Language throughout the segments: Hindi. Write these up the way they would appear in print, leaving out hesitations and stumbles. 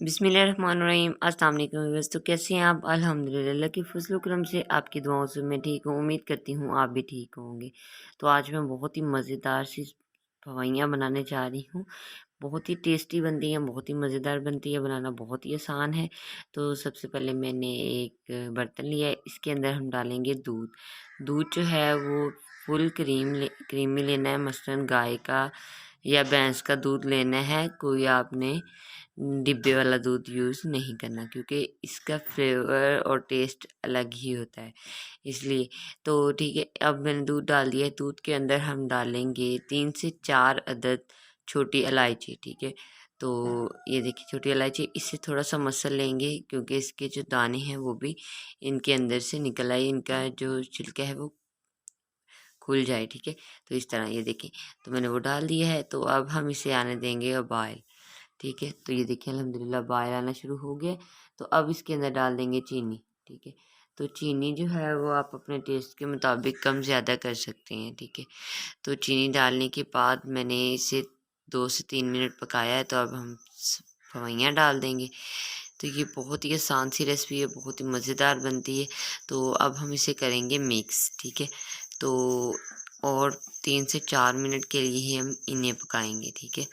बिस्मिल्लाहिर्रहमानिर्रहीम। अस्सलाम वालेकुम व्यूअर्स। तो कैसे हैं आप? अल्हम्दुलिल्लाह की फजल करम से आपकी दुआओं से मैं ठीक हूँ। उम्मीद करती हूँ आप भी ठीक होंगे। तो आज मैं बहुत ही मज़ेदार सी फवाइयाँ बनाने जा रही हूँ। बहुत ही टेस्टी बनती हैं, बहुत ही मज़ेदार बनती है, बनाना बहुत ही आसान है। तो सबसे पहले मैंने एक बर्तन लिया है, इसके अंदर हम डालेंगे दूध। दूध जो है वो फुल क्रीमी लेना है, मसलन गाय का या भैंस का दूध लेना है। कोई आपने डिब्बे वाला दूध यूज़ नहीं करना, क्योंकि इसका फ्लेवर और टेस्ट अलग ही होता है, इसलिए। तो ठीक है, अब मैंने दूध डाल दिया है। दूध के अंदर हम डालेंगे 3 से 4 अदद छोटी इलायची। ठीक है, तो ये देखिए छोटी इलायची, इससे थोड़ा सा मसल लेंगे, क्योंकि इसके जो दाने हैं वो भी इनके अंदर से निकल आए, इनका जो छिलका है वो खुल जाए। ठीक है, तो इस तरह ये देखिए, तो मैंने वो डाल दिया है। तो अब हम इसे आने देंगे उबाल। ठीक है, तो ये देखिए अल्हम्दुलिल्लाह बॉयल आना शुरू हो गया। तो अब इसके अंदर डाल देंगे चीनी। ठीक है, तो चीनी जो है वो आप अपने टेस्ट के मुताबिक कम ज़्यादा कर सकते हैं। ठीक है, तो चीनी डालने के बाद मैंने इसे 2 से 3 मिनट पकाया है। तो अब हम फवाइयाँ डाल देंगे। तो ये बहुत ही आसान सी रेसिपी है, बहुत ही मज़ेदार बनती है। तो अब हम इसे करेंगे मिक्स। ठीक है, तो और 3 से 4 मिनट के लिए ही हम इन्हें पकाएंगे। ठीक है,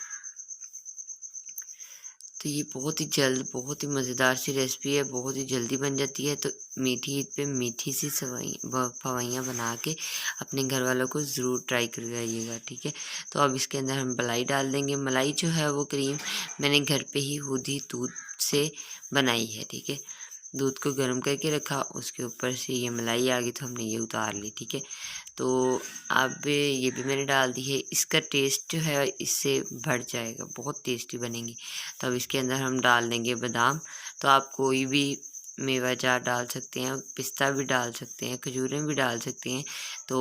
तो ये बहुत ही जल्द, बहुत ही मज़ेदार सी रेसिपी है, बहुत ही जल्दी बन जाती है। तो मीठी ईद पे मीठी सी फवाइयाँ बना के अपने घर वालों को ज़रूर ट्राई करवाइएगा। ठीक है, तो अब इसके अंदर हम मलाई डाल देंगे। मलाई जो है वो क्रीम मैंने घर पे ही खुद ही दूध से बनाई है। ठीक है, दूध को गर्म करके रखा, उसके ऊपर से ये मलाई आ गई तो हमने ये उतार ली। ठीक है, तो अब ये भी मैंने डाल दी है। इसका टेस्ट जो है इससे बढ़ जाएगा, बहुत टेस्टी बनेंगी। तो अब इसके अंदर हम डाल देंगे बादाम। तो आप कोई भी मेवा जार डाल सकते हैं, पिस्ता भी डाल सकते हैं, खजूरें भी डाल सकते हैं। तो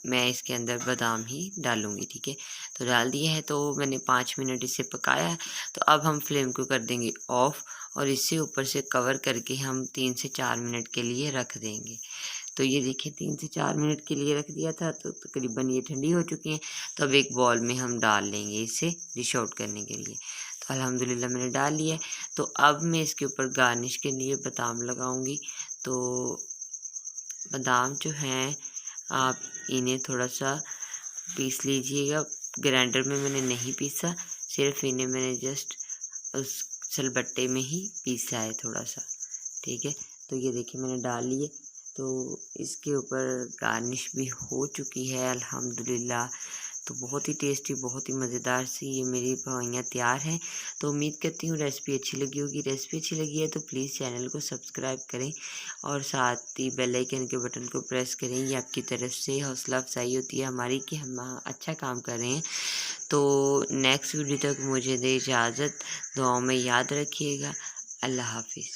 मैं इसके अंदर बादाम ही डालूँगी। ठीक है, तो डाल दिया है। तो मैंने 5 मिनट इसे पकाया है। तो अब हम फ्लेम को कर देंगे ऑफ़, और इसे ऊपर से कवर करके हम 3 से 4 मिनट के लिए रख देंगे। तो ये देखिए 3 से 4 मिनट के लिए रख दिया था, तो तकरीबन ये ठंडी हो चुकी हैं। तो अब एक बॉल में हम डाल लेंगे इसे डिश आउट करने के लिए। तो अल्हम्दुलिल्लाह मैंने डाल लिया है। तो अब मैं इसके ऊपर गार्निश के लिए बादाम लगाऊंगी। तो बादाम जो हैं आप इन्हें थोड़ा सा पीस लीजिएगा। ग्राइंडर में मैंने नहीं पीसा, सिर्फ इन्हें मैंने जस्ट उस सिलबट्टे में ही पीसा है थोड़ा सा। ठीक है, तो ये देखिए मैंने डाल लिए। तो इसके ऊपर गार्निश भी हो चुकी है अल्हम्दुलिल्लाह। तो बहुत ही टेस्टी, बहुत ही मज़ेदार सी ये मेरी फवाइयाँ तैयार हैं। तो उम्मीद करती हूँ रेसिपी अच्छी लगी होगी। रेसिपी अच्छी लगी है तो प्लीज़ चैनल को सब्सक्राइब करें, और साथ ही बेल आइकन के बटन को प्रेस करें। ये आपकी तरफ से हौसला अफजाई होती है हमारी कि हम अच्छा काम कर रहे हैं। तो नेक्स्ट वीडियो तक मुझे दे इजाज़त। दुआओं में याद रखिएगा। अल्लाह हाफिज़।